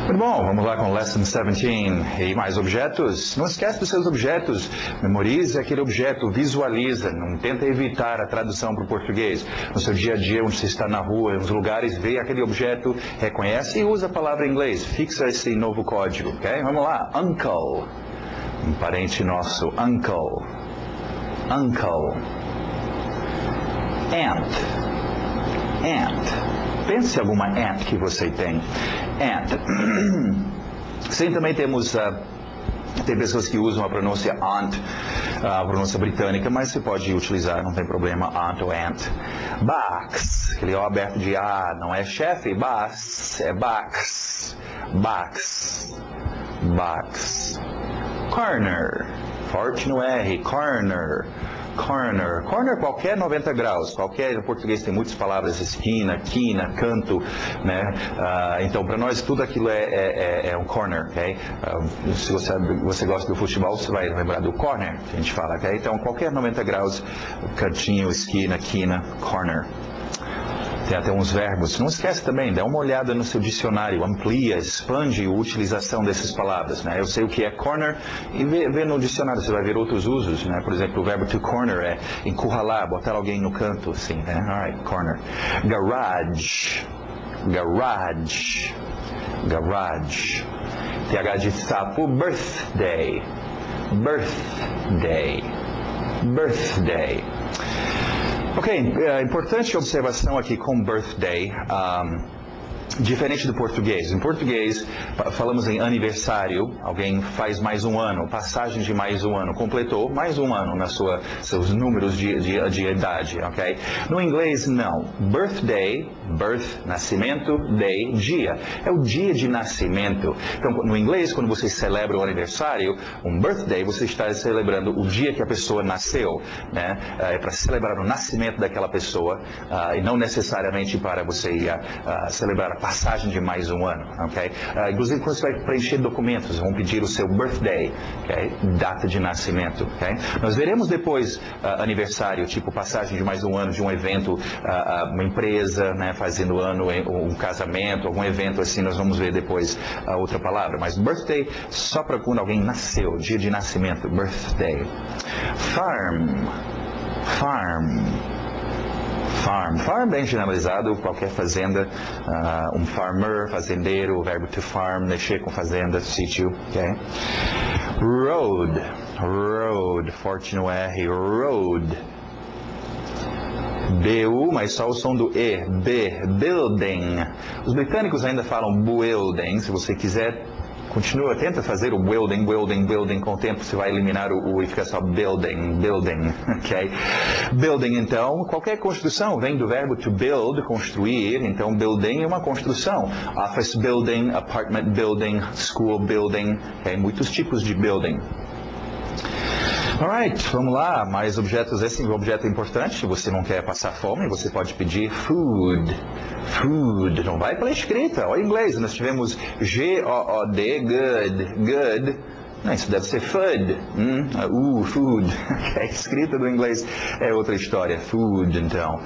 Muito bom, vamos lá com Lesson 17 e mais objetos. Não esquece dos seus objetos, memorize aquele objeto, visualiza, não tenta evitar a tradução para o português. No seu dia a dia, onde você está na rua, nos lugares, vê aquele objeto, reconhece e usa a palavra em inglês. Fixa esse novo código, ok? Vamos lá, uncle, um parente nosso, uncle, uncle, aunt, aunt. Pense em alguma aunt que você tem. Aunt. Sim, também temos... tem pessoas que usam a pronúncia aunt, a pronúncia britânica, mas você pode utilizar, não tem problema, aunt ou aunt. Box, aquele O aberto de A, não é chefe, box, é box. Box. Box. Corner, forte no R, corner. Corner. Corner qualquer 90 graus. Qualquer, em português tem muitas palavras, esquina, quina, canto, né? Então, para nós, tudo aquilo é um corner, ok? Se você gosta do futebol, você vai lembrar do corner, que a gente fala, ok? Então, qualquer 90 graus, cantinho, esquina, quina, corner. Tem até uns verbos. Não esquece também, dá uma olhada no seu dicionário, amplia, expande a utilização dessas palavras, né? Eu sei o que é corner e vê no dicionário, você vai ver outros usos, né? Por exemplo, o verbo to corner é encurralar, botar alguém no canto, assim, né? Alright, corner. Garage, garage, garage. TH de sapo, birthday, birthday, birthday. Ok, importante observação aqui com birthday, diferente do português. Em português, falamos em aniversário, alguém faz mais um ano, passagem de mais um ano, completou mais um ano na seus números de idade, ok? No inglês, não. Birthday, birth, nascimento, day, dia. É o dia de nascimento. Então, no inglês, quando você celebra o aniversário, um birthday, você está celebrando o dia que a pessoa nasceu, né? É para celebrar o nascimento daquela pessoa, e não necessariamente para você celebrar a passagem de mais um ano, ok? Inclusive, quando você vai preencher documentos, vão pedir o seu birthday, ok? Data de nascimento, ok? Nós veremos depois aniversário, tipo passagem de mais um ano de um evento, uma empresa, né, fazendo ano, um casamento, algum evento assim, nós vamos ver depois a outra palavra. Mas birthday, só para quando alguém nasceu, dia de nascimento, birthday. Farm, farm. Farm. Farm bem generalizado, qualquer fazenda, um farmer, fazendeiro, o verbo to farm, mexer com fazenda, sítio, ok? Road, road, forte no R, road. B-U, mas só o som do E, B, building. Os britânicos ainda falam building, se você quiser. Continua, tenta fazer o building, building, building, com o tempo você vai eliminar o e fica só building, building, ok? Building, então, qualquer construção vem do verbo to build, construir, então building é uma construção. Office building, apartment building, school building, ok? Muitos tipos de building. Alright, vamos lá, mais objetos. Esse é um objeto importante, se você não quer passar fome, você pode pedir food. Food, não vai pela escrita, olha em inglês, nós tivemos G-O-O-D, good, good. Não, isso deve ser food, food, a escrita do inglês é outra história, food, então.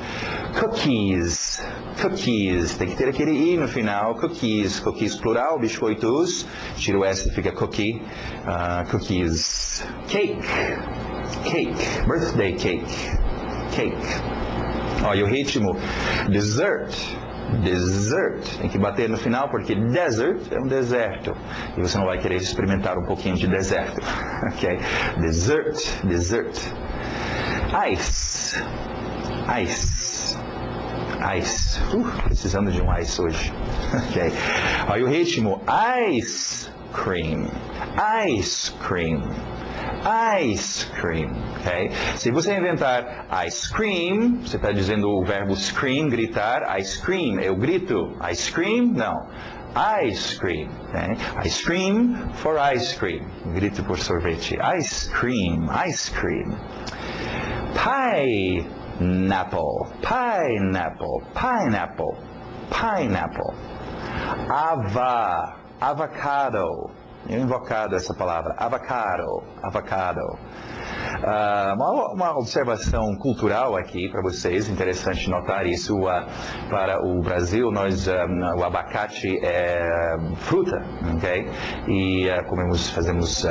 Cookies, cookies, tem que ter aquele I no final, cookies, cookies plural, biscoitos, tira o S, fica cookie, cookies. Cake, cake, birthday cake, cake. Olha o ritmo, dessert. Dessert, tem que bater no final porque desert é um deserto e você não vai querer experimentar um pouquinho de deserto, ok? Dessert, dessert. Ice, ice, ice. Precisando de um ice hoje, ok? Olha o ritmo, ice cream, ice cream. Ice cream, ok? Se você inventar ice cream, você está dizendo o verbo scream, gritar, ice cream, eu grito, ice cream, não, ice cream, okay? Ice cream for ice cream, grito por sorvete, ice cream, ice cream. Pineapple, pineapple, pineapple, pineapple. Avocado. Eu invocado essa palavra, avocado, avocado. Uma observação cultural aqui para vocês, interessante notar isso. Para o Brasil, o abacate é fruta, ok? E fazemos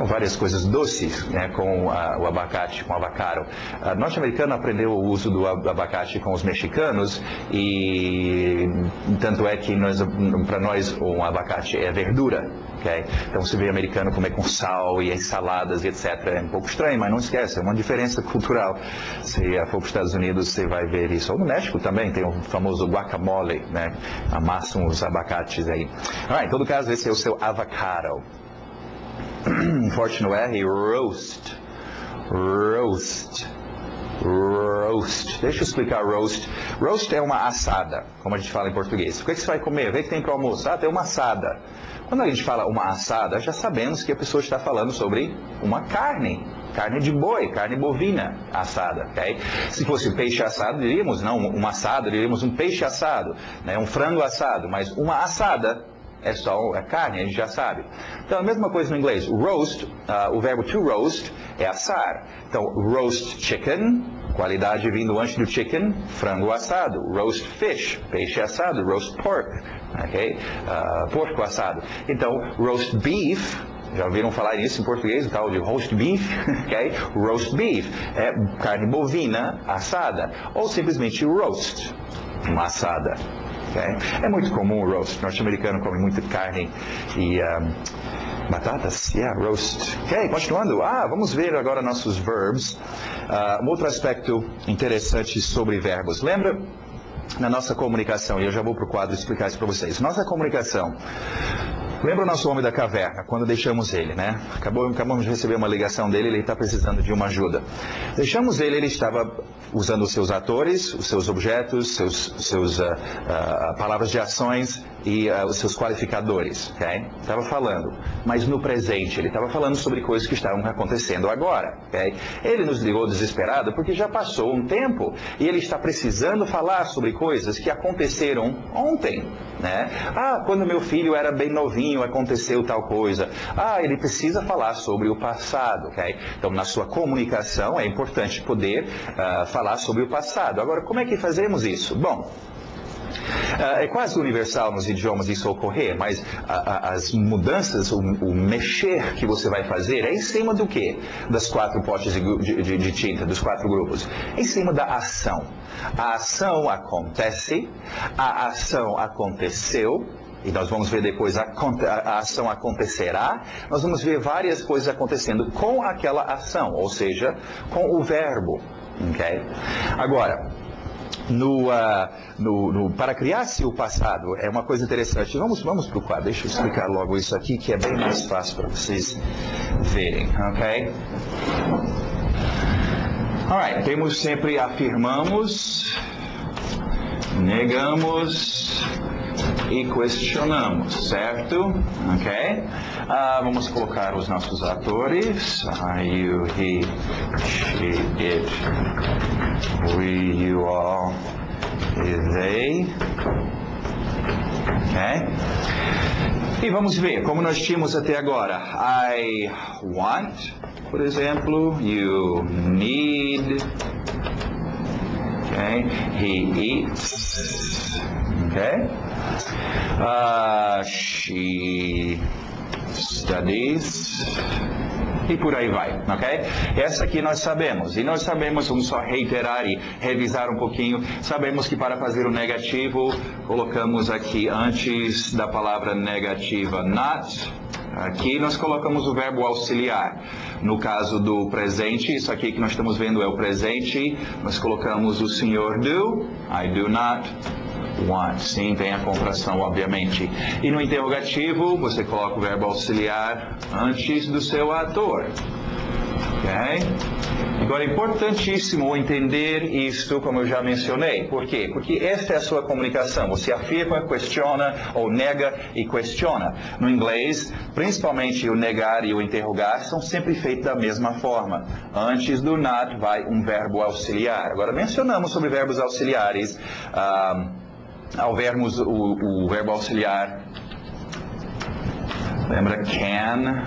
várias coisas doces, né, com o abacate, com o avocado. O norte-americano aprendeu o uso do abacate com os mexicanos e tanto é que para nós o abacate é verdura. Okay? Então, se vê americano comer com sal e ensaladas e etc. É um pouco estranho, mas não esquece, é uma diferença cultural. Se for para os Estados Unidos, você vai ver isso. Ou no México também, tem o famoso guacamole, né? Amassam os abacates aí. Em todo caso, esse é o seu avocado. Forte no R, roast. Roast. Roast. Deixa eu explicar roast. Roast é uma assada, como a gente fala em português. O que você vai comer? Vê que tem para o almoço. Tem uma assada. Quando a gente fala uma assada, já sabemos que a pessoa está falando sobre uma carne de boi, carne bovina assada, ok? Se fosse peixe assado, diríamos, não um assado, diríamos um peixe assado, né? Um frango assado, mas uma assada é só carne, a gente já sabe. Então, a mesma coisa no inglês. Roast, o verbo to roast é assar. Então, roast chicken, qualidade vindo antes do chicken, frango assado. Roast fish, peixe assado. Roast pork, ok? Porco assado. Então, roast beef, já ouviram falar nisso em português, o tal de roast beef, ok? Roast beef é carne bovina assada. Ou simplesmente roast, uma assada. Okay? É muito comum o roast. O norte-americano come muita carne e batatas. Roast. Ok, continuando. Vamos ver agora nossos verbos. Um outro aspecto interessante sobre verbos. Lembra na nossa comunicação, e eu já vou para o quadro explicar isso para vocês. Nossa comunicação. Lembra o nosso homem da caverna, quando deixamos ele, né? Acabamos de receber uma ligação dele, ele está precisando de uma ajuda. Deixamos ele estava usando os seus atores, os seus objetos, seus palavras de ações e os seus qualificadores, ok? Estava falando, mas no presente, ele estava falando sobre coisas que estavam acontecendo agora, ok? Ele nos ligou desesperado porque já passou um tempo e ele está precisando falar sobre coisas que aconteceram ontem, né? Quando meu filho era bem novinho, aconteceu tal coisa. Ele precisa falar sobre o passado, ok? Então, na sua comunicação, é importante poder falar sobre o passado. Agora, como é que fazemos isso? Bom, é quase universal nos idiomas isso ocorrer, mas as mudanças, o mexer que você vai fazer é em cima do quê? Das 4 potes de tinta, dos 4 grupos. Em cima da ação. A ação acontece, a ação aconteceu, e nós vamos ver depois a ação acontecerá, nós vamos ver várias coisas acontecendo com aquela ação, ou seja, com o verbo. Okay? Agora, para criar-se o passado, é uma coisa interessante. Vamos para o quadro, deixa eu explicar logo isso aqui, que é bem mais fácil para vocês verem, ok? Alright, temos sempre afirmamos, negamos e questionamos, certo? Ok? Vamos colocar os nossos atores. You, he, she, it, we, you, all, e they. Ok? E vamos ver como nós tínhamos até agora. I want, por exemplo. You need. Okay? He eats. Okay? She studies. E por aí vai, ok? Essa aqui nós sabemos. E nós sabemos, vamos só reiterar e revisar um pouquinho. Sabemos que para fazer o negativo, colocamos aqui antes da palavra negativa not. Aqui nós colocamos o verbo auxiliar. No caso do presente, isso aqui que nós estamos vendo é o presente. Nós colocamos o senhor do. I do not want. Sim, tem a contração, obviamente. E no interrogativo, você coloca o verbo auxiliar antes do seu ator. Ok? Agora, é importantíssimo entender isto, como eu já mencionei. Por quê? Porque esta é a sua comunicação. Você afirma, questiona, ou nega e questiona. No inglês, principalmente o negar e o interrogar são sempre feitos da mesma forma. Antes do not vai um verbo auxiliar. Agora, mencionamos sobre verbos auxiliares. Ao vermos o verbo auxiliar, lembra can,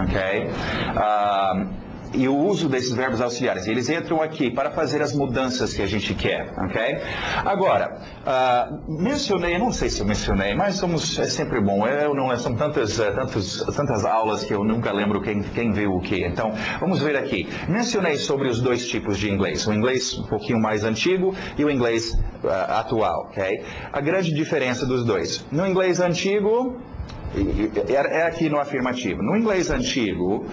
ok? e o uso desses verbos auxiliares. Eles entram aqui para fazer as mudanças que a gente quer, ok? Agora, mencionei, não sei se eu mencionei, mas é sempre bom. São tantas aulas que eu nunca lembro quem viu o que. Então, vamos ver aqui. Mencionei sobre os dois tipos de inglês. O inglês um pouquinho mais antigo e o inglês atual, ok? A grande diferença dos dois. No inglês antigo, é aqui no afirmativo. No inglês antigo,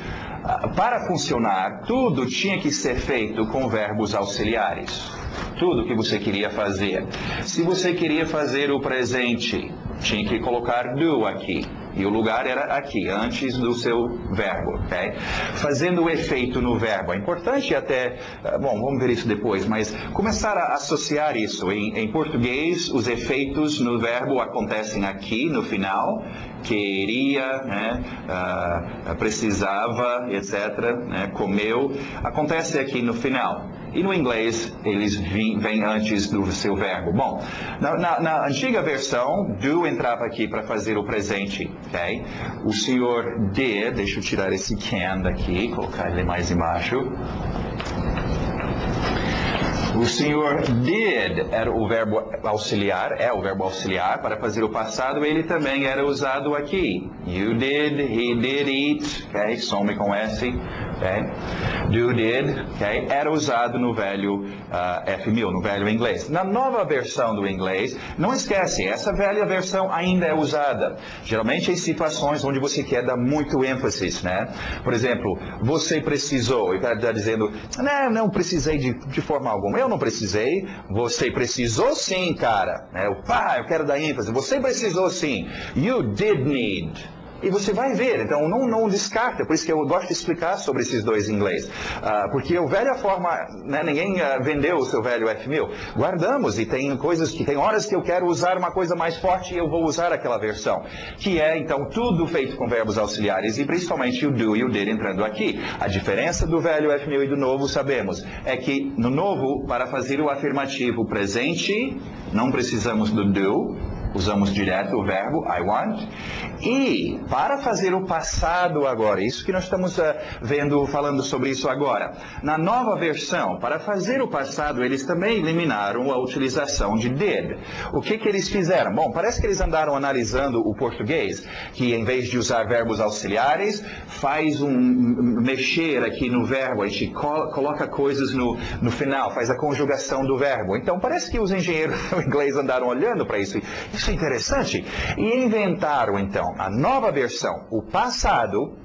para funcionar, tudo tinha que ser feito com verbos auxiliares. Tudo que você queria fazer. Se você queria fazer o presente, tinha que colocar do aqui. E o lugar era aqui, antes do seu verbo, ok? Fazendo o efeito no verbo. É importante até, bom, vamos ver isso depois, mas começar a associar isso. Em português, os efeitos no verbo acontecem aqui, no final. Queria, né? Precisava, etc., né? Comeu. Acontece aqui no final. E no inglês, eles vêm antes do seu verbo. Bom, na antiga versão, do entrava aqui para fazer o presente, ok? O senhor did, deixa eu tirar esse can daqui, colocar ele mais embaixo. O senhor did era o verbo auxiliar, é o verbo auxiliar para fazer o passado, ele também era usado aqui. You did, he did eat, ok? Some com S, ok? Do did, ok? Era usado no velho F1000, no velho inglês. Na nova versão do inglês, não esquece, essa velha versão ainda é usada. Geralmente em situações onde você quer dar muito ênfase, né? Por exemplo, você precisou, e está dizendo, não precisei de forma alguma. Eu não precisei, você precisou sim, cara. Eu quero dar ênfase, você precisou sim. You did need. E você vai ver, então não descarta, por isso que eu gosto de explicar sobre esses dois em inglês. Porque a velha forma, né, ninguém vendeu o seu velho F1000. Guardamos e tem horas que eu quero usar uma coisa mais forte e eu vou usar aquela versão. Que é, então, tudo feito com verbos auxiliares e principalmente o do e o did entrando aqui. A diferença do velho F1000 e do novo, sabemos, é que no novo, para fazer o afirmativo presente, não precisamos do do. Usamos direto o verbo I want. E para fazer o passado agora, isso que nós estamos falando sobre isso agora. Na nova versão, para fazer o passado, eles também eliminaram a utilização de did. O que eles fizeram? Bom, parece que eles andaram analisando o português, que em vez de usar verbos auxiliares, faz mexer aqui no verbo, a gente coloca coisas no final, faz a conjugação do verbo. Então parece que os engenheiros do inglês andaram olhando para isso. Isso é interessante. E inventaram, então, a nova versão. O passado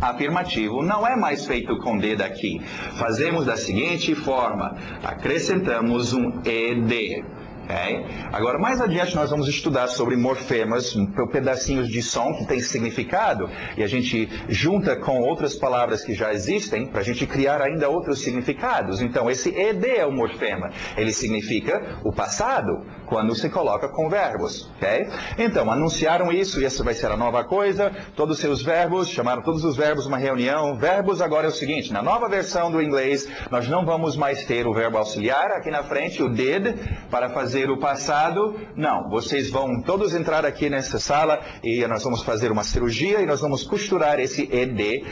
afirmativo não é mais feito com did aqui. Fazemos da seguinte forma. Acrescentamos um ed. Okay? Agora, mais adiante, nós vamos estudar sobre morfemas, pedacinhos de som que têm significado, e a gente junta com outras palavras que já existem, para a gente criar ainda outros significados. Então, esse ed é o morfema. Ele significa o passado, quando se coloca com verbos. Okay? Então, anunciaram isso, e essa vai ser a nova coisa, todos os seus verbos, chamaram todos os verbos uma reunião. Verbos agora é o seguinte, na nova versão do inglês, nós não vamos mais ter o verbo auxiliar aqui na frente, o did, para fazer o passado. Não, vocês vão todos entrar aqui nessa sala e nós vamos fazer uma cirurgia e nós vamos costurar esse ed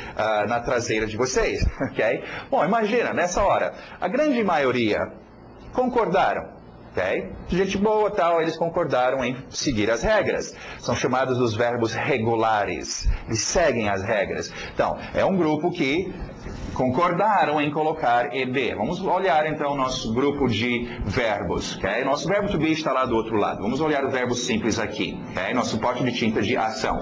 na traseira de vocês, ok? Bom, imagina, nessa hora, a grande maioria concordaram. Okay? Gente boa, tal, eles concordaram em seguir as regras. São chamados os verbos regulares. Eles seguem as regras. Então, é um grupo que concordaram em colocar ed. Vamos olhar, então, o nosso grupo de verbos. Okay? Nosso verbo to be está lá do outro lado. Vamos olhar o verbo simples aqui. Okay? Nosso pote de tinta de ação.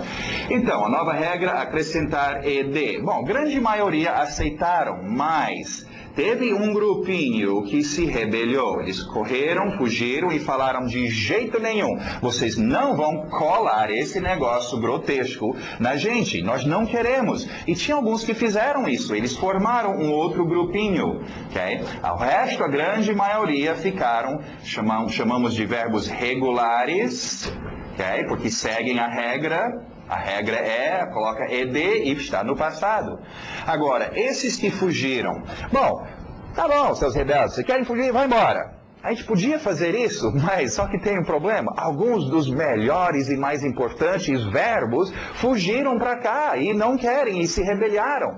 Então, a nova regra, acrescentar ed. Bom, grande maioria aceitaram, mas teve um grupinho que se rebelou. Eles correram, fugiram e falaram de jeito nenhum. Vocês não vão colar esse negócio grotesco na gente. Nós não queremos. E tinha alguns que fizeram isso. Eles formaram um outro grupinho. Okay? Ao resto, a grande maioria ficaram, chamamos de verbos regulares, okay? Porque seguem a regra. A regra coloca ed e está no passado. Agora, esses que fugiram, bom, tá bom, seus rebeldes, vocês querem fugir? Vai embora. A gente podia fazer isso, mas só que tem um problema. Alguns dos melhores e mais importantes verbos fugiram para cá e não querem e se rebelaram.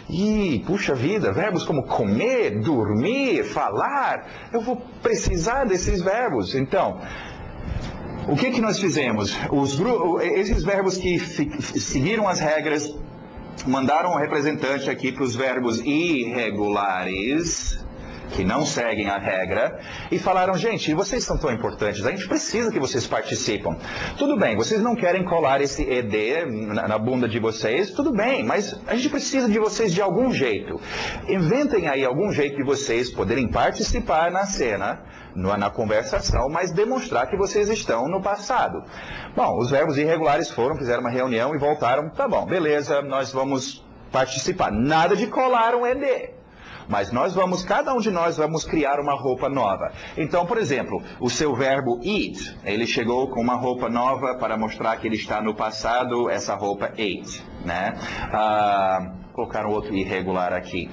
E, puxa vida, verbos como comer, dormir, falar, eu vou precisar desses verbos. Então, o que nós fizemos? Esses verbos que seguiram as regras, mandaram um representante aqui para os verbos irregulares, que não seguem a regra, e falaram, gente, vocês são tão importantes, a gente precisa que vocês participem. Tudo bem, vocês não querem colar esse ED na bunda de vocês, tudo bem, mas a gente precisa de vocês de algum jeito. Inventem aí algum jeito de vocês poderem participar na cena, na conversação, mas demonstrar que vocês estão no passado. Bom, os verbos irregulares fizeram uma reunião e voltaram, tá bom, beleza, nós vamos participar. Nada de colar um ED. Mas cada um de nós vamos criar uma roupa nova. Então, por exemplo, o seu verbo eat, ele chegou com uma roupa nova para mostrar que ele está no passado, essa roupa ate, né? Colocar um outro irregular aqui.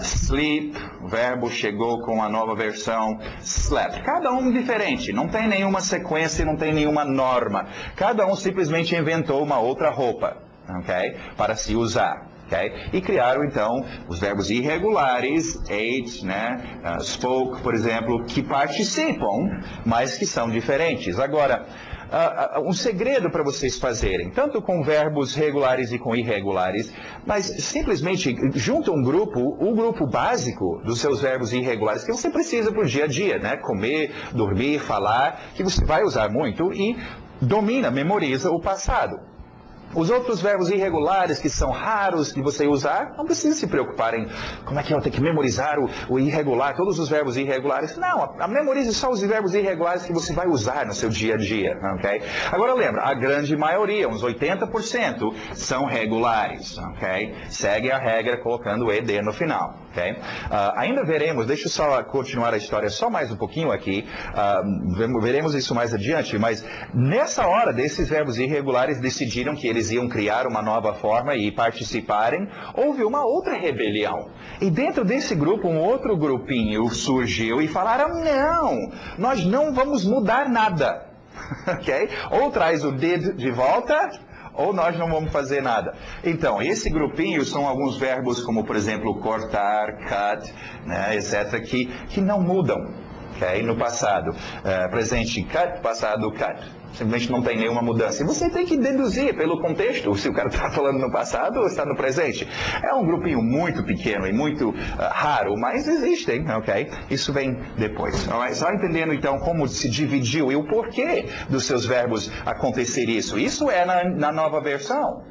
Sleep, o verbo chegou com a nova versão slept. Cada um diferente, não tem nenhuma sequência, não tem nenhuma norma. Cada um simplesmente inventou uma outra roupa, ok? Para se usar. Okay? E criaram, então, os verbos irregulares, ate, né? Spoke, por exemplo, que participam, mas que são diferentes. Agora, um segredo para vocês fazerem, tanto com verbos regulares e com irregulares, mas simplesmente junta um grupo, o grupo básico dos seus verbos irregulares, que você precisa para o dia a dia, né? Comer, dormir, falar, que você vai usar muito e memoriza o passado. Os outros verbos irregulares, que são raros de você usar, não precisa se preocupar em como é que eu vou ter que memorizar o irregular, todos os verbos irregulares. Não, memorize só os verbos irregulares que você vai usar no seu dia a dia, ok? Agora lembra, a grande maioria, uns 80%, são regulares, ok? Segue a regra colocando o ED no final, ok? Ainda veremos, deixa eu só continuar a história só mais um pouquinho aqui, veremos isso mais adiante, mas nessa hora desses verbos irregulares decidiram que eles iam criar uma nova forma e participarem, houve uma outra rebelião. E dentro desse grupo, um outro grupinho surgiu e falaram, não, nós não vamos mudar nada. Okay? Ou traz o did de volta, ou nós não vamos fazer nada. Então, esse grupinho são alguns verbos como, por exemplo, cortar, cut, né, etc., que não mudam. Okay? No passado, presente cut, passado cut. Simplesmente não tem nenhuma mudança. E você tem que deduzir pelo contexto se o cara está falando no passado ou está no presente. É um grupinho muito pequeno e muito raro, mas existem, ok? Isso vem depois. Alright? Só entendendo então como se dividiu e o porquê dos seus verbos acontecer isso. Isso é na nova versão.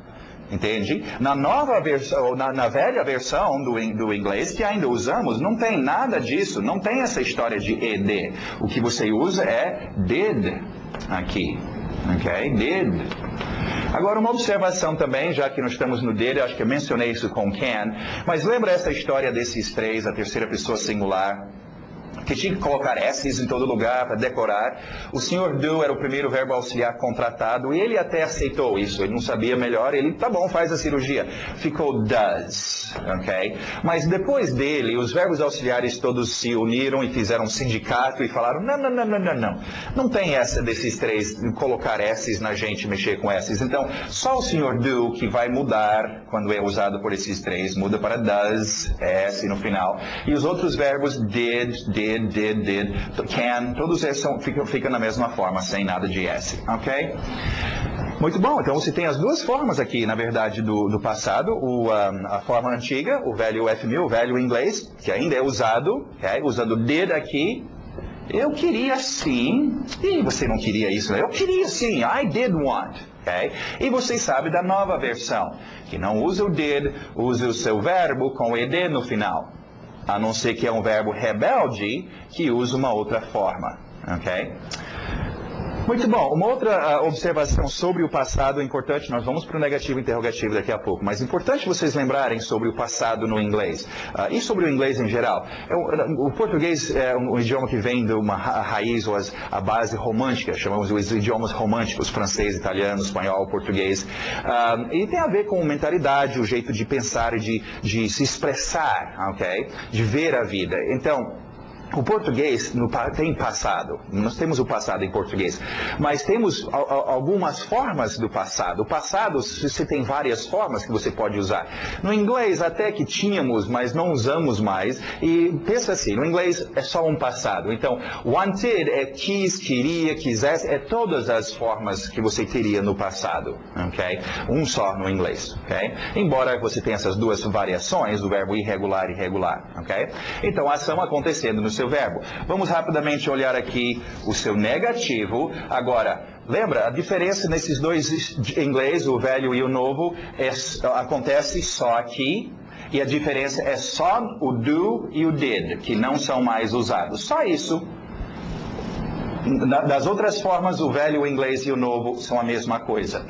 Entende? Na nova versão, na velha versão do inglês que ainda usamos, não tem nada disso, não tem essa história de ED. O que você usa é did aqui, ok? Did. Agora, uma observação também, já que nós estamos no did, eu acho que eu mencionei isso com can, mas lembra essa história desses três, a terceira pessoa singular? Que tinha que colocar S's em todo lugar para decorar. O senhor do era o primeiro verbo auxiliar contratado e ele até aceitou isso. Ele não sabia melhor, ele, tá bom, faz a cirurgia. Ficou does, ok? Mas depois dele, os verbos auxiliares todos se uniram e fizeram um sindicato e falaram, não. Não tem essa desses três, colocar S's na gente, mexer com S's. Então, só o senhor do que vai mudar quando é usado por esses três, muda para does, S no final. E os outros verbos did, can, todos esses ficam na mesma forma, sem nada de S, ok? Muito bom, então você tem as duas formas aqui, na verdade, do passado, a forma antiga, o velho FMI, o velho inglês, que ainda é usado, okay? Usando did aqui. Eu queria sim, e você não queria isso, né? Eu queria sim, I did want. Okay? E você sabe da nova versão, que não usa o did, usa o seu verbo com ed no final. A não ser que é um verbo rebelde que usa uma outra forma, ok? Muito bom, uma outra observação sobre o passado é importante, nós vamos para o negativo e interrogativo daqui a pouco, mas é importante vocês lembrarem sobre o passado no inglês, e sobre o inglês em geral. O português é um idioma que vem de uma raiz, ou a base romântica, chamamos os idiomas românticos, francês, italiano, espanhol, português, e tem a ver com mentalidade, o jeito de pensar e de se expressar, ok? De ver a vida. Então, O português tem passado, nós temos o passado em português, mas temos algumas formas do passado. O passado, você tem várias formas que você pode usar. No inglês até que tínhamos, mas não usamos mais. E pensa assim, no inglês é só um passado. Então, wanted é quis, queria, quisesse, é todas as formas que você teria no passado, ok? Um só no inglês, ok? Embora você tenha essas duas variações do verbo irregular e regular, ok? Então, a ação acontecendo no seu verbo. Vamos rapidamente olhar aqui o seu negativo. Agora, lembra, a diferença nesses dois em inglês, o velho e o novo, acontece só aqui. E a diferença é só o do e o did, que não são mais usados. Só isso. Das outras formas, o velho, o inglês e o novo são a mesma coisa.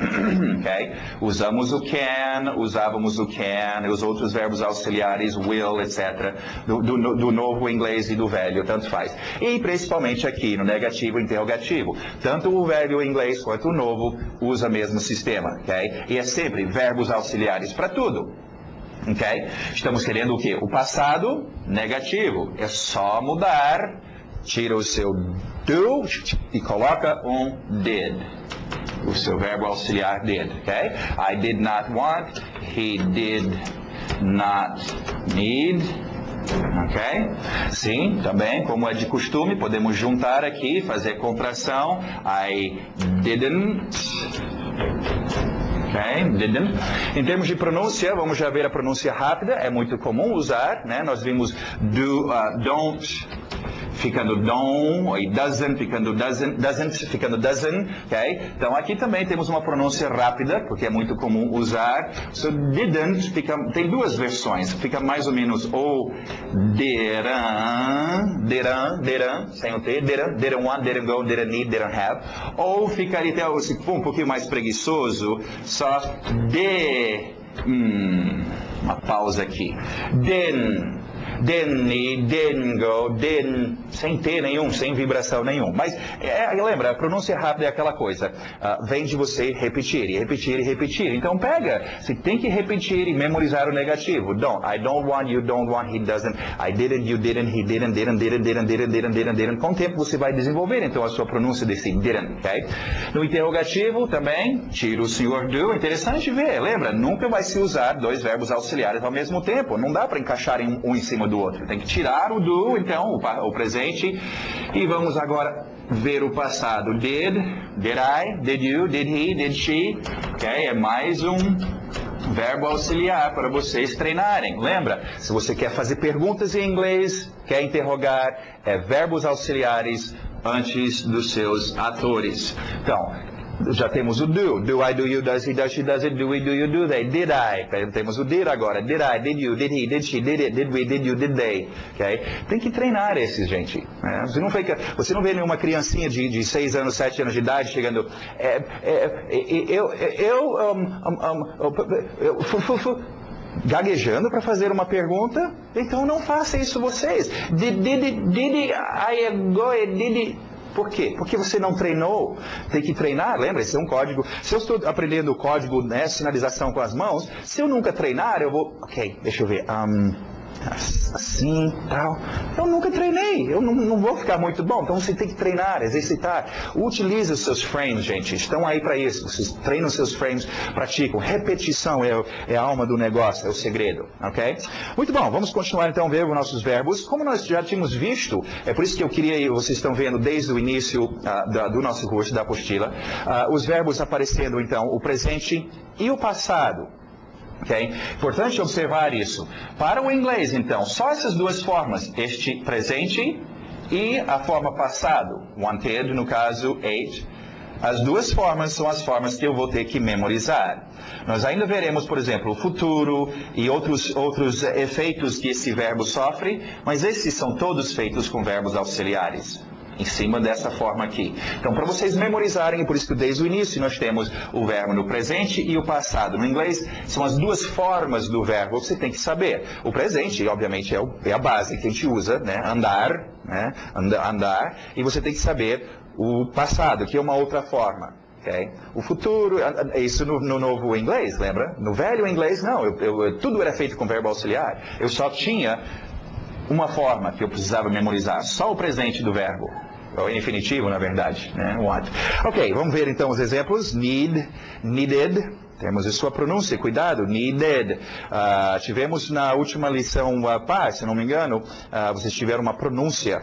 Okay? Usamos o can, usávamos o can, os outros verbos auxiliares, will, etc. Do novo inglês e do velho, tanto faz. E principalmente aqui no negativo e interrogativo. Tanto o velho inglês quanto o novo usa o mesmo sistema. Okay? E é sempre verbos auxiliares para tudo. Okay? Estamos querendo o quê? O passado negativo. É só mudar. Tira o seu do e coloca um did. O seu verbo auxiliar did, ok? I did not want, he did not need, ok? Sim, também, como é de costume, podemos juntar aqui, fazer contração. I didn't. Okay, didn't. Em termos de pronúncia, vamos já ver a pronúncia rápida, é muito comum usar, né? Nós vimos don't ficando don't, e doesn't ficando doesn't, ok? Então aqui também temos uma pronúncia rápida, porque é muito comum usar. So didn't tem duas versões, fica mais ou menos ou didn't, sem o T, didn't want, didn't go, didn't need, didn't have. Ou ficaria até, se for um pouquinho mais preguiçoso, só uma pausa aqui. Didn't need, didn't go, didn't, sem T nenhum, sem vibração nenhum. Mas, lembra, a pronúncia rápida é aquela coisa, vem de você repetir, e repetir, e repetir. Então pega, você tem que repetir e memorizar o negativo. Don't, I don't want, you don't want, he doesn't, I didn't, you didn't, he didn't. Com o tempo você vai desenvolver, então, a sua pronúncia desse didn't, ok? No interrogativo também, tira o senhor do, interessante ver, lembra, nunca vai se usar dois verbos auxiliares ao mesmo tempo, não dá para encaixar um em cima do outro. Tem que tirar o do, então, o presente. E vamos agora ver o passado. Did I, did you, did he, did she. Ok? É mais um verbo auxiliar para vocês treinarem. Lembra? Se você quer fazer perguntas em inglês, quer interrogar, é verbos auxiliares antes dos seus atores. Então, já temos o do. Do I, do you, does he, does she, does it, do we, do you, do they. Did I. Temos o did agora. Did I, did you, did he, did she, did it, did we, did you, did they. Okay? Tem que treinar esses, gente. Né? Você não vê nenhuma criancinha de 6 anos, 7 anos de idade chegando... gaguejando para fazer uma pergunta. Então não faça isso vocês. Did I go, did... Por quê? Porque você não treinou. Tem que treinar, lembra? Esse é um código. Se eu estou aprendendo o código, né, sinalização com as mãos, se eu nunca treinar, eu vou... Ok, deixa eu ver. Assim, tal. Eu nunca treinei. Eu não vou ficar muito bom. Então você tem que treinar, exercitar. Utilize os seus frames, gente. Estão aí para isso. Vocês treinam os seus frames, praticam. Repetição é a alma do negócio, é o segredo. Ok? Muito bom. Vamos continuar então a ver os nossos verbos. Como nós já tínhamos visto, é por isso que eu queria, vocês estão vendo desde o início do nosso curso, da apostila, os verbos aparecendo então o presente e o passado. Okay? Importante observar isso. Para o inglês, então, só essas duas formas, este presente e a forma passado, wanted, no caso, ate. As duas formas são as formas que eu vou ter que memorizar. Nós ainda veremos, por exemplo, o futuro e outros efeitos que esse verbo sofre, mas esses são todos feitos com verbos auxiliares. Em cima dessa forma aqui. Então, para vocês memorizarem, por isso que desde o início nós temos o verbo no presente e o passado. No inglês, são as duas formas do verbo que você tem que saber. O presente, obviamente, é a base que a gente usa, né? Andar, né? Andar. E você tem que saber o passado, que é uma outra forma. Okay? O futuro, isso no novo inglês, lembra? No velho inglês, não. Tudo era feito com verbo auxiliar. Eu só tinha uma forma que eu precisava memorizar, só o presente do verbo. Ou infinitivo, na verdade, né? Want. Ok, vamos ver então os exemplos. Need, needed. Temos a sua pronúncia, cuidado, needed. Tivemos na última lição par, se não me engano, vocês tiveram uma pronúncia,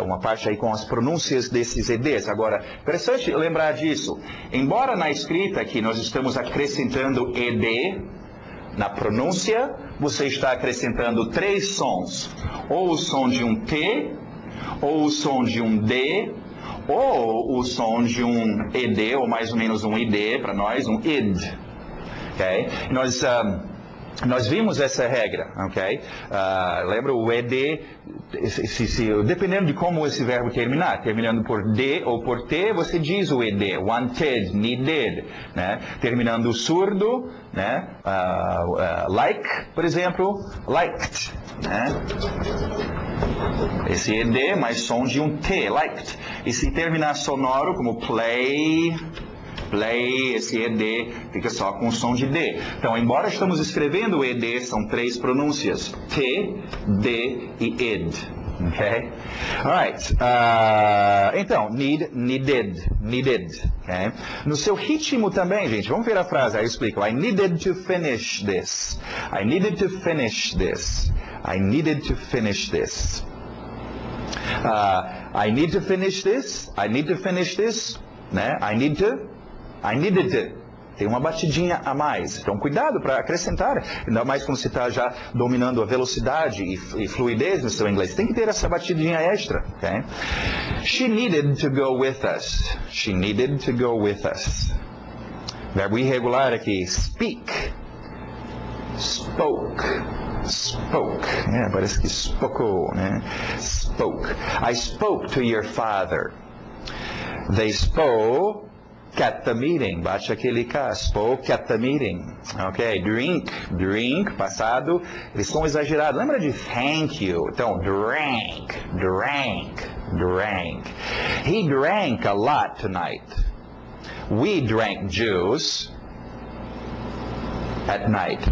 uma parte aí com as pronúncias desses EDs. Agora, interessante lembrar disso. Embora na escrita aqui nós estamos acrescentando ED, na pronúncia você está acrescentando 3 sons. Ou o som de um T, ou o som de um D, ou o som de um ED, ou mais ou menos um ID, para nós, um ID. Okay? Nós vimos essa regra, ok? Lembra o ED, dependendo de como esse verbo terminar, terminando por D ou por T, você diz o ED, wanted, needed, né? Terminando surdo, né? Like, por exemplo, liked, né? Esse ED mais som de um T, liked. E se terminar sonoro, como play, esse ED fica só com o som de D. Então, embora estamos escrevendo o ED, são 3 pronúncias. T, D e id. Ok? Alright. Então, need, needed. Okay? No seu ritmo também, gente, vamos ver a frase, aí eu explico. I needed to finish this. I needed to finish this. I needed to finish this. I need to finish this. I need to finish this. Né? I needed to. Tem uma batidinha a mais. Então, cuidado para acrescentar. Ainda mais quando você está já dominando a velocidade e fluidez no seu inglês. Tem que ter essa batidinha extra. Okay? She needed to go with us. She needed to go with us. Verbo irregular aqui. Speak. Spoke. Spoke. Parece que spocou, né? Spoke. I spoke to your father. They spoke at the meeting. Bate aquele K. Spoke at the meeting. Ok. Drink, passado. Eles são exagerados. Lembra de thank you? Então, drank. He drank a lot tonight. We drank juice at night.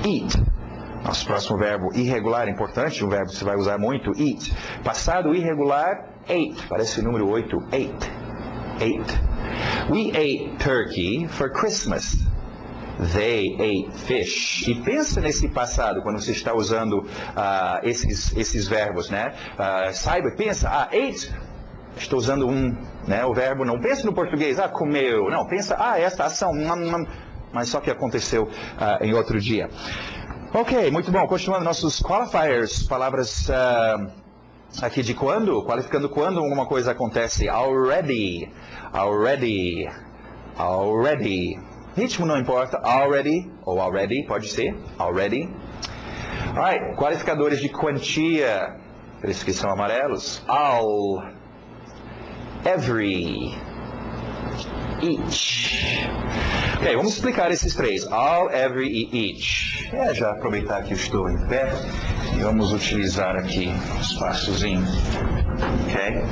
Eat. Nosso próximo verbo irregular, importante, um verbo que você vai usar muito, eat. Passado irregular, ate. Parece o número 8, ate. We ate turkey for Christmas. They ate fish. E pensa nesse passado, quando você está usando esses verbos, né? Pensa, ate. Estou usando né? O verbo, não pensa no português, comeu. Não, pensa, esta ação, mas só que aconteceu em outro dia. Ok, muito bom. Continuando nossos qualifiers, palavras aqui de quando, qualificando quando alguma coisa acontece. Already. Ritmo não importa. Already, ou already, pode ser. Already. Alright, qualificadores de quantia. Eles que são amarelos. All. Every. Each. Ok, vamos explicar esses 3. All, every e each. Já aproveitar que eu estou em pé e vamos utilizar aqui um espaçozinho. Ok?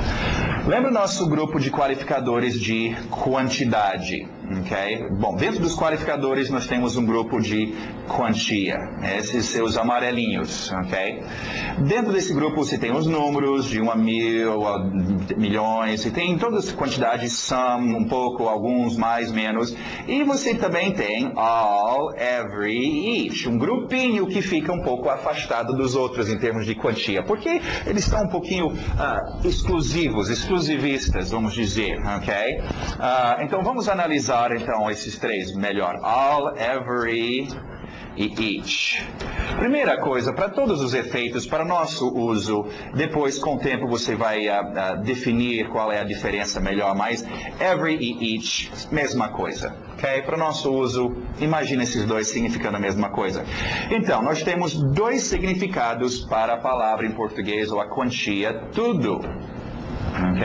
Lembra o nosso grupo de qualificadores de quantidade? Ok? Bom, dentro dos qualificadores nós temos um grupo de quantia. Esses seus amarelinhos. Ok? Dentro desse grupo você tem os números de 1 a 1000, a milhões, e tem todas as quantidades, some, um pouco, alguns, mais, menos. E você também tem all, every, each. Um grupinho que fica um pouco afastado dos outros em termos de quantia. Porque eles são um pouquinho exclusivistas, vamos dizer. Ok? Então vamos analisar então esses 3 melhor. All, every e each. Primeira coisa, para todos os efeitos, para nosso uso, depois com o tempo você vai definir qual é a diferença melhor, mas every e each, mesma coisa. Ok? Para nosso uso, imagina esses 2 significando a mesma coisa. Então, nós temos 2 significados para a palavra em português, ou a quantia, tudo. Ok?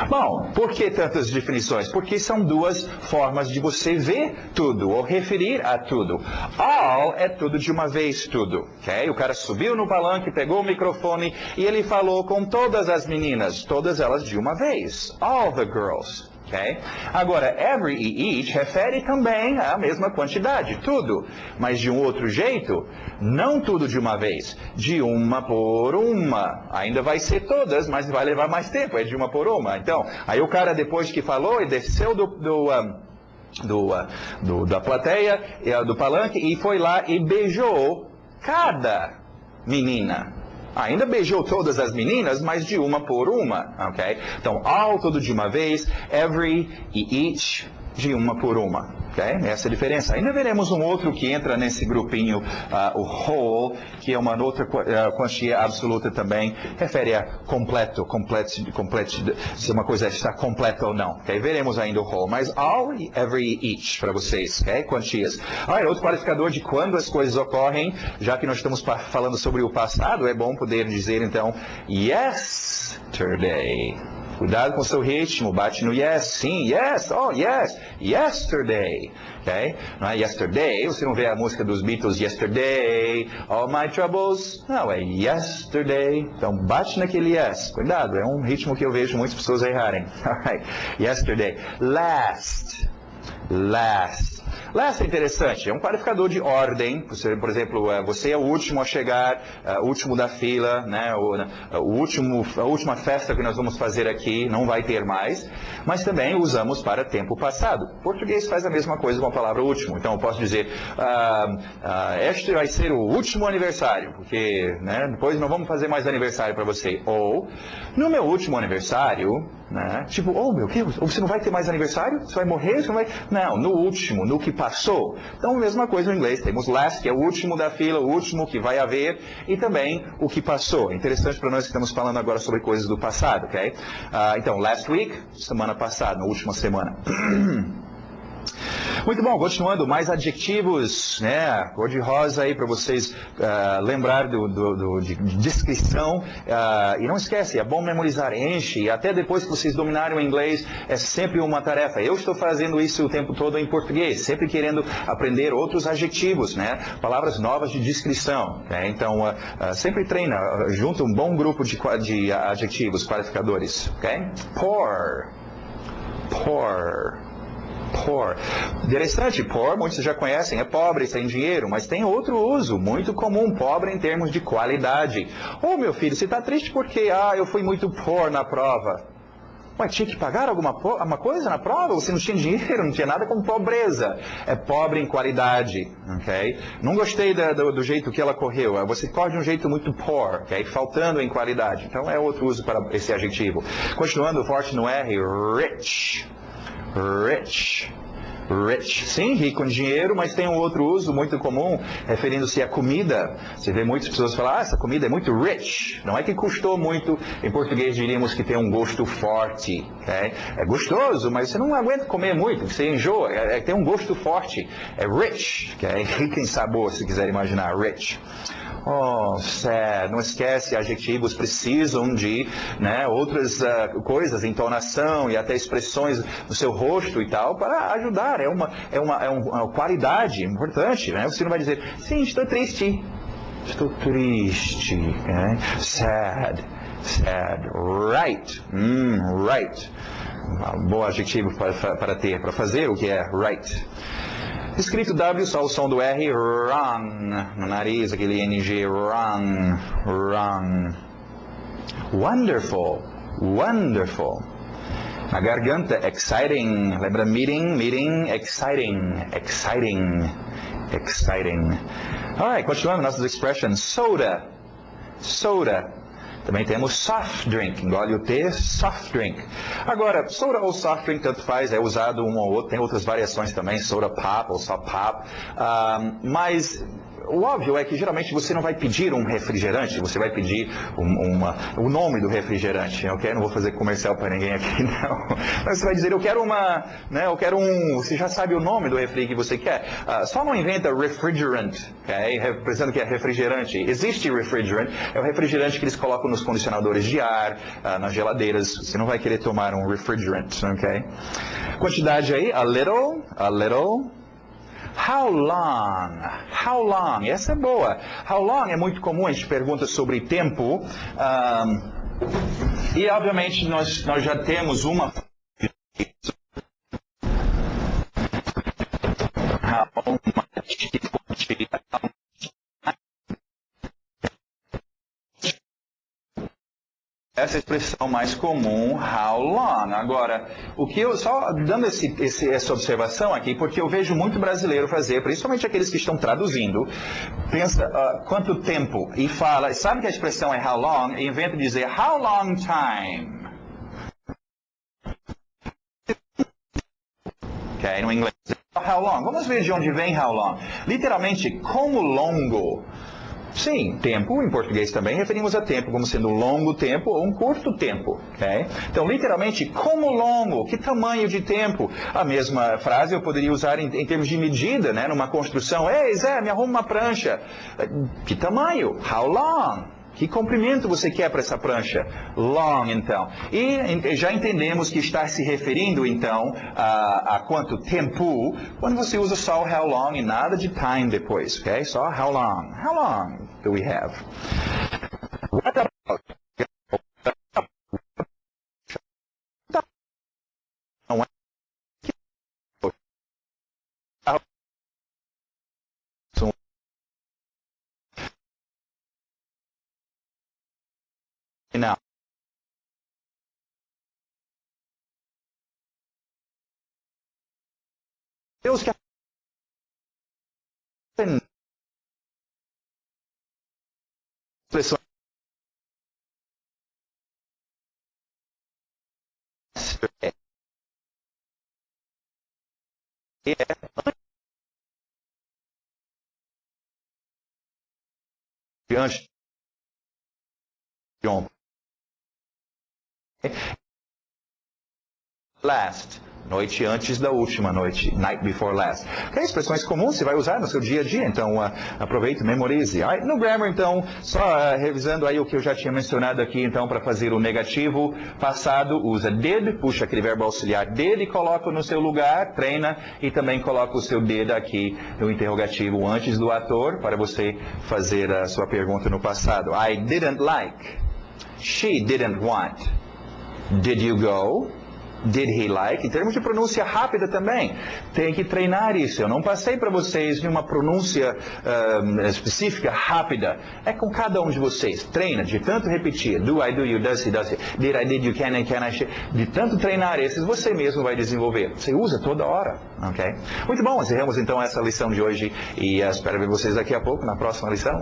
Bom, por que tantas definições? Porque são 2 formas de você ver tudo, ou referir a tudo. All é tudo de uma vez, tudo. Ok? O cara subiu no palanque, pegou o microfone e ele falou com todas as meninas, todas elas de uma vez. All the girls. Okay? Agora, every e each refere também à mesma quantidade, tudo, mas de um outro jeito, não tudo de uma vez, de uma por uma. Ainda vai ser todas, mas vai levar mais tempo, é de uma por uma. Então, aí o cara depois que falou, ele desceu da plateia, do palanque, e foi lá e beijou cada menina. Ainda beijou todas as meninas, mas de uma por uma, ok? Então, all, tudo de uma vez, every e each, de uma por uma, ok? Essa é a diferença. Ainda veremos um outro que entra nesse grupinho, o whole, que é uma outra quantia absoluta também, refere a completo, se uma coisa está completa ou não, ok? Veremos ainda o whole, mas all, every e each para vocês, ok? Quantias. Outro qualificador de quando as coisas ocorrem, já que nós estamos falando sobre o passado, é bom poder dizer então, yesterday. Cuidado com o seu ritmo, bate no yes, sim, yes, oh yes, yesterday, ok? Não é yesterday, você não vê a música dos Beatles, yesterday, all my troubles, não, é yesterday, então bate naquele yes, cuidado, é um ritmo que eu vejo muitas pessoas errarem, alright, yesterday, last, Last é interessante, é um qualificador de ordem. Você, por exemplo, você é o último a chegar, o último da fila, né? A última festa que nós vamos fazer aqui, não vai ter mais, mas também usamos para tempo passado. O português faz a mesma coisa com a palavra último, então eu posso dizer, este vai ser o último aniversário, porque depois não vamos fazer mais aniversário para você. Ou, no meu último aniversário, tipo, oh meu Deus, você não vai ter mais aniversário? Você vai morrer? Você não vai... Não, no último, no que passou. Então, mesma coisa no inglês. Temos last, que é o último da fila, o último que vai haver, e também o que passou. Interessante para nós que estamos falando agora sobre coisas do passado, ok? Então, last week, semana passada, na última semana. Muito bom, continuando, mais adjetivos, cor de rosa aí para vocês lembrar de descrição, e não esquece, é bom memorizar, enche, e até depois que vocês dominarem o inglês, é sempre uma tarefa. Eu estou fazendo isso o tempo todo em português, sempre querendo aprender outros adjetivos, palavras novas de descrição, então sempre treina, junta um bom grupo de adjetivos, qualificadores, ok? Poor. Interessante, poor, muitos já conhecem, é pobre, sem dinheiro, mas tem outro uso, muito comum, pobre em termos de qualidade. Oh, meu filho, você está triste porque, eu fui muito poor na prova. Ué, tinha que pagar alguma coisa na prova? Você não tinha dinheiro, não tinha nada com pobreza. É pobre em qualidade, ok? Não gostei do jeito que ela correu. Você corre de um jeito muito poor, ok? Faltando em qualidade. Então é outro uso para esse adjetivo. Continuando, forte no R, rich. Sim, rico em dinheiro, mas tem um outro uso muito comum, referindo-se à comida. Você vê muitas pessoas falar, essa comida é muito rich. Não é que custou muito, em português diríamos que tem um gosto forte. Okay? É gostoso, mas você não aguenta comer muito, você enjoa, tem um gosto forte. É rich, okay? Rico em sabor, se quiser imaginar, rich. Oh, sad. Não esquece, adjetivos precisam de outras coisas, entonação e até expressões no seu rosto e tal, para ajudar. É uma qualidade importante. Você não vai dizer, sim, estou triste. Estou triste. Sad. Right. Right. Um bom adjetivo para fazer o que é right. Escrito W, só o som do R, wrong, no nariz, aquele NG, wrong. Wonderful. Na garganta, exciting. Lembra meeting, exciting. Alright, continuando nossas expressions. Soda. Também temos soft drink, engole o T, soft drink. Agora, soda ou soft drink, tanto faz, é usado um ou outro, tem outras variações também, soda pop ou soft pop, mas o óbvio é que geralmente você não vai pedir um refrigerante, você vai pedir o nome do refrigerante, ok? Não vou fazer comercial para ninguém aqui, não. Mas você vai dizer, eu quero você já sabe o nome do refri que você quer. Só não inventa refrigerant, ok? Pensando que é refrigerante. Existe refrigerant, é o refrigerante que eles colocam nos condicionadores de ar, nas geladeiras. Você não vai querer tomar um refrigerant, ok? Quantidade aí, a little. How long? Essa é boa. How long é muito comum, a gente pergunta sobre tempo. E, obviamente, nós já temos uma Essa expressão mais comum, how long. Agora, o que eu só dando essa observação aqui, porque eu vejo muito brasileiro fazer, principalmente aqueles que estão traduzindo, pensa quanto tempo e fala, sabe que a expressão é how long, e inventa de dizer how long time. Ok, no inglês. How long? Vamos ver de onde vem how long. Literalmente, como longo. Sim, tempo, em português também, referimos a tempo como sendo um longo tempo ou um curto tempo. Okay? Então, literalmente, como longo? Que tamanho de tempo? A mesma frase eu poderia usar em termos de medida, né? Numa construção. Ei, Zé, me arruma uma prancha. Que tamanho? How long? Que comprimento você quer para essa prancha? Long, então. E já entendemos que está se referindo, então, a quanto tempo, quando você usa só o how long e nada de time depois, ok? Só how long. How long do we have? What about? Não. Deus quer expressão antes de ontem. Last, noite antes da última noite, night before last. Que expressões comuns você vai usar no seu dia a dia, então aproveite, memorize. No grammar, então, só revisando aí o que eu já tinha mencionado aqui, então, para fazer o negativo passado, usa did, puxa aquele verbo auxiliar did e coloca no seu lugar, treina, e também coloca o seu did aqui no interrogativo antes do ator, para você fazer a sua pergunta no passado. I didn't like. She didn't want. Did you go? Did he like? Em termos de pronúncia rápida também, tem que treinar isso. Eu não passei para vocês de uma pronúncia específica, rápida. É com cada um de vocês. Treina, de tanto repetir. Do, I, do, you, does, he, does, he. Did, I, did, you, can, I, de tanto treinar esses, você mesmo vai desenvolver. Você usa toda hora, ok? Muito bom, encerramos então essa lição de hoje e espero ver vocês daqui a pouco na próxima lição.